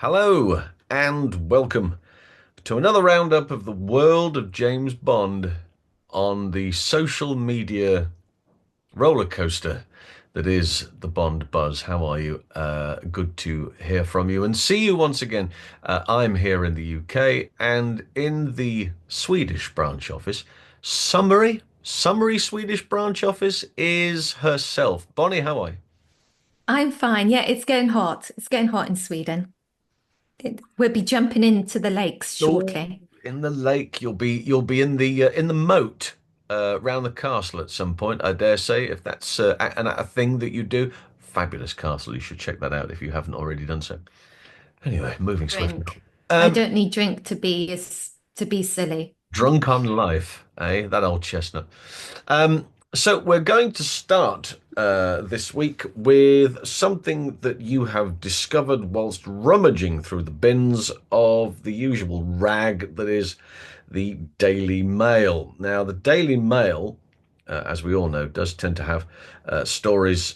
Hello and welcome to another roundup of the world of James Bond on the social media roller coaster that is the Bond buzz. How are you? Good to hear from you and see you once again. I'm here in the UK and in the Swedish branch office. Summary Swedish branch office is herself. Bonnie, how are you? I'm fine. Yeah, it's getting hot. It's getting hot in Sweden. We'll be jumping into the lakes Oh, shortly. in the lake. You'll be in the moat round the castle at some point. I dare say, if that's a thing that you do. Fabulous castle. You should check that out if you haven't already done so. Anyway, moving swiftly on. Drink. I Um, don't need drink to be silly. Drunk on life, eh? That old chestnut. So we're going to start this week with something that you have discovered whilst rummaging through the bins of the usual rag that is the Daily Mail. Now, the Daily Mail, as we all know, does tend to have stories,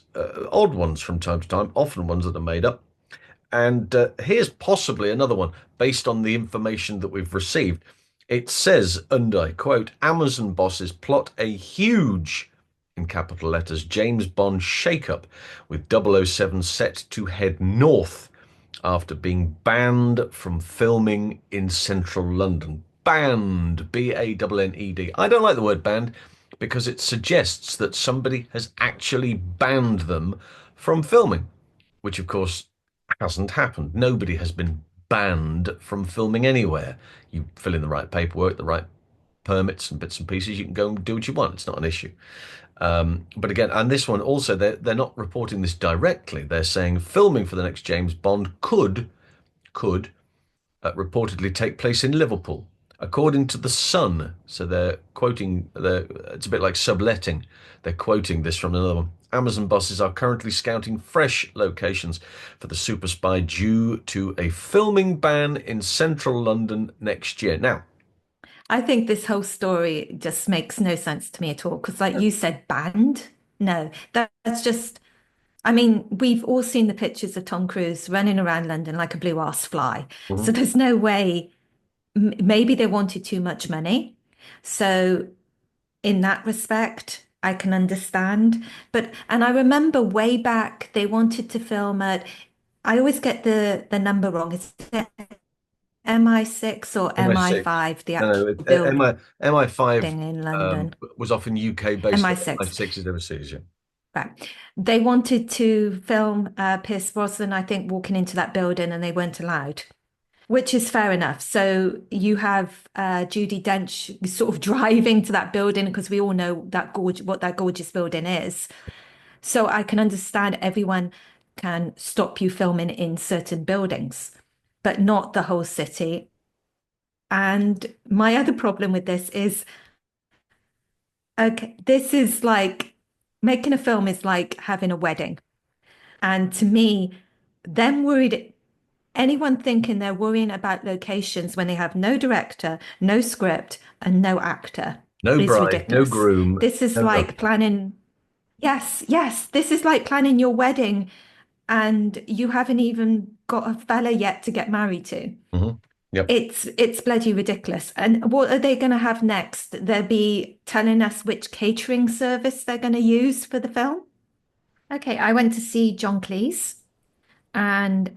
odd ones from time to time, often ones that are made up. And here's possibly another one based on the information that we've received. It says, and I quote, Amazon bosses plot a huge, in capital letters, James Bond shakeup with 007 set to head north after being banned from filming in central London. Banned, B-A-N-N-E-D. I don't like the word banned because it suggests that somebody has actually banned them from filming, which of course hasn't happened. Nobody has been banned from filming anywhere. You fill in the right paperwork, the right permits and bits and pieces, you can go and do what you want. It's not an issue. But again, and this one also, they're not reporting this directly. They're saying filming for the next James Bond could reportedly take place in Liverpool, according to The Sun. So they're quoting, it's a bit like subletting. They're quoting this from another one. Amazon bosses are currently scouting fresh locations for the super spy due to a filming ban in central London next year. Now, I think this whole story just makes no sense to me at all. Because, like you said, banned. No, that's just. I mean, we've all seen the pictures of Tom Cruise running around London like a blue ass fly. So mhm. there's no way. Maybe they wanted too much money. So in that respect, I can understand. And I remember way back they wanted to film at, I always get the number wrong. Is it MI6 or MI6. MI5, the No, actual no, building MI5 in London? was often UK based. MI6. MI6 is overseas, yeah. Right. They wanted to film Pierce Brosnan, I think, walking into that building and they weren't allowed. Which is fair enough. So you have Judi Dench sort of driving to that building because we all know what that gorgeous building is. So I can understand everyone can stop you filming in certain buildings, but not the whole city. And my other problem with this is, okay, this is like making a film is like having a wedding. And to me, them worried anyone thinking they're worrying about locations when they have no director, no script, and no actor No is bride, no ridiculous. groom, This is no like nothing. planning, yes, yes, this is like planning your wedding and you haven't even got a fella yet to get married to. Hmm. Yep. It's bloody ridiculous. And what are they going to have next? They'll be telling us which catering service they're going to use for the film. Okay, I went to see John Cleese. And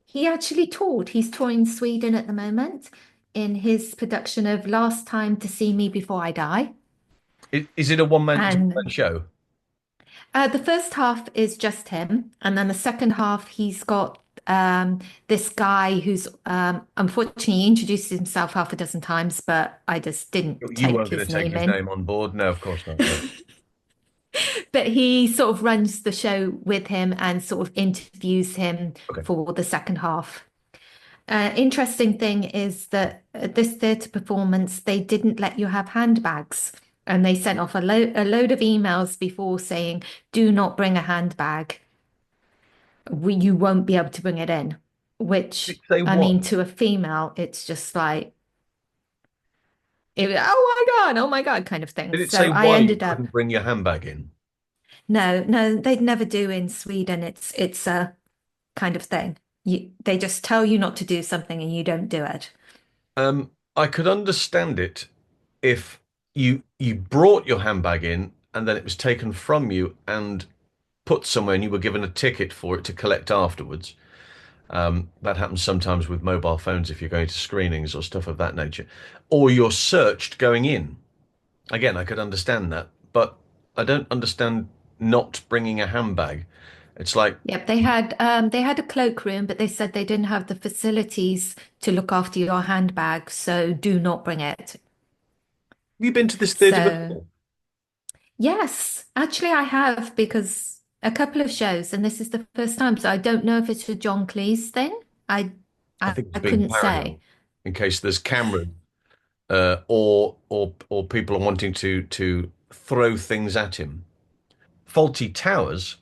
he actually toured. He's touring Sweden at the moment in his production of Last Time to See Me Before I Die. Is it a one man And show? the first half is just him, and then the second half he's got this guy who's unfortunately he introduced himself half a dozen times, but I just didn't You take weren't going his to take name his in. name on board? No, of course not. No. But he sort of runs the show with him and sort of interviews him Okay. for the second half. Interesting thing is that at this theatre performance, they didn't let you have handbags. And they sent off a load of emails before saying, do not bring a handbag. You won't be able to bring it in. Which, Say I what? mean, to a female, it's just like, oh my God, kind of thing. Did it So say I why you ended up, couldn't bring your handbag in? no, they'd never do in Sweden. It's a kind of thing. They just tell you not to do something and you don't do it. I could understand it if you brought your handbag in and then it was taken from you and put somewhere and you were given a ticket for it to collect afterwards. That happens sometimes with mobile phones if you're going to screenings or stuff of that nature. Or you're searched going in. Again, I could understand that, but I don't understand not bringing a handbag. It's like, Yep, they had a cloakroom, but they said they didn't have the facilities to look after your handbag, so do not bring it. have you been to this theatre So before? yes, actually I have because a couple of shows, and this is the first time, so I don't know if it's a John Cleese thing. I I I, think it's I being couldn't say. paranoid in case there's cameras, or people are wanting to throw things at him. Faulty Towers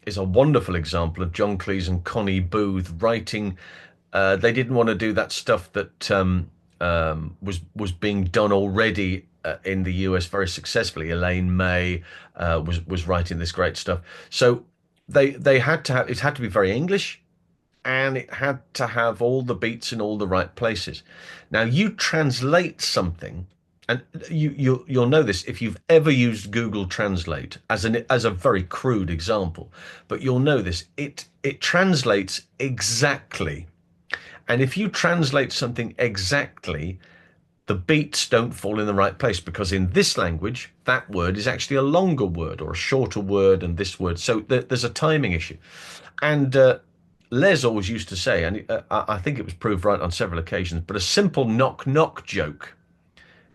is a wonderful example of John Cleese and Connie Booth writing. They didn't want to do that stuff that was being done already in the US very successfully. Elaine May was writing this great stuff, so they had to have it had to be very English, and it had to have all the beats in all the right places. Now you translate something, and you'll know this if you've ever used Google Translate as a very crude example, but you'll know this. It translates exactly, and if you translate something exactly, the beats don't fall in the right place because in this language, that word is actually a longer word or a shorter word than this word. So there's a timing issue. And Les always used to say, and I think it was proved right on several occasions, but a simple knock knock joke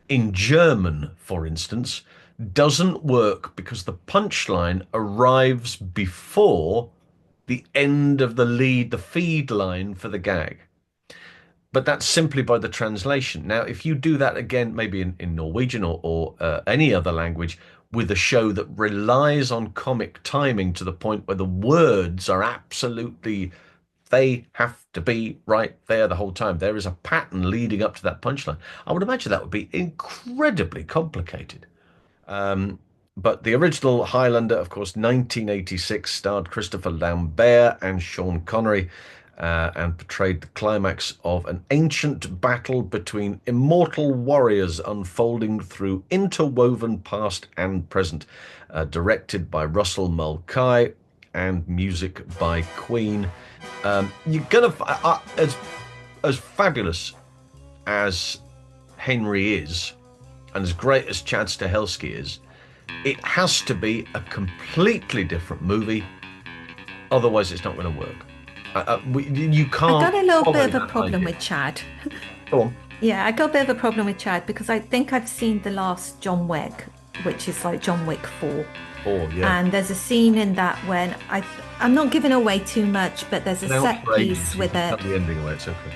in German, for instance, doesn't work because the punchline arrives before the end of the feed line for the gag. But that's simply by the translation. Now, if you do that again, maybe in Norwegian or any other language, with a show that relies on comic timing to the point where the words are absolutely, they have to be right there the whole time. There is a pattern leading up to that punchline. I would imagine that would be incredibly complicated. Um, but the original Highlander, of course, 1986, starred Christopher Lambert and Sean Connery, and portrayed the climax of an ancient battle between immortal warriors unfolding through interwoven past and present. Directed by Russell Mulcahy and music by Queen. You're gonna as fabulous as Henry is, and as great as Chad Stahelski is, it has to be a completely different movie. Otherwise, it's not going to work. You I can't got a little bit follow of a that problem idea. with Chad. Go on. Yeah, I got a bit of a problem with Chad because I think I've seen the last John Wick, which is like John Wick 4. Oh, yeah. And there's a scene in that when I'm not giving away too much, but there's a Been out set for ages. piece You with can a tell the ending away. It's okay.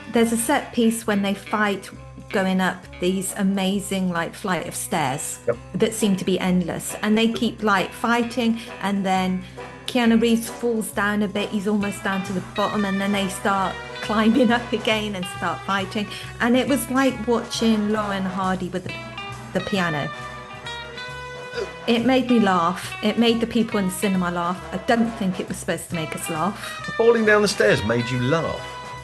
there's a set piece when they fight going up these amazing like flight of stairs Yep. that seem to be endless, and they keep like fighting, and then Keanu Reeves falls down a bit, he's almost down to the bottom, and then they start climbing up again and start fighting, and it was like watching Lauren Hardy with the piano. It made me laugh. It made the people in the cinema laugh. I don't think it was supposed to make us laugh. Falling down the stairs made you laugh.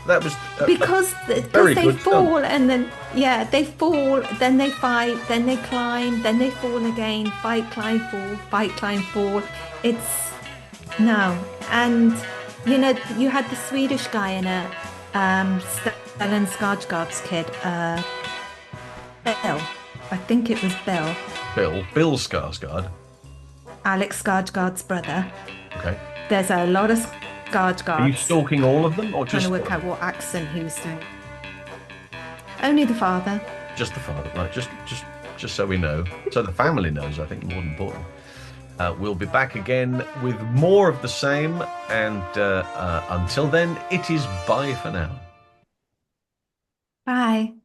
That was Because very they good done. fall, and then yeah, they fall, then they fight, then they climb, then they fall again, fight, climb, fall, fight, climb, fall. It's no. And you had the Swedish guy in it, Stellan Skarsgård's kid, Bill. I think it was Bill, Bill Skarsgård. Alex Skarsgård's brother. Okay. There's a lot of Are you Skarsgårds. stalking all of them or Trying to just work out what accent he was doing. Only the father. just the father? Right. Just so we know, so the family knows. I think more important. We'll be back again with more of the same, and until then, it is bye for now. Bye.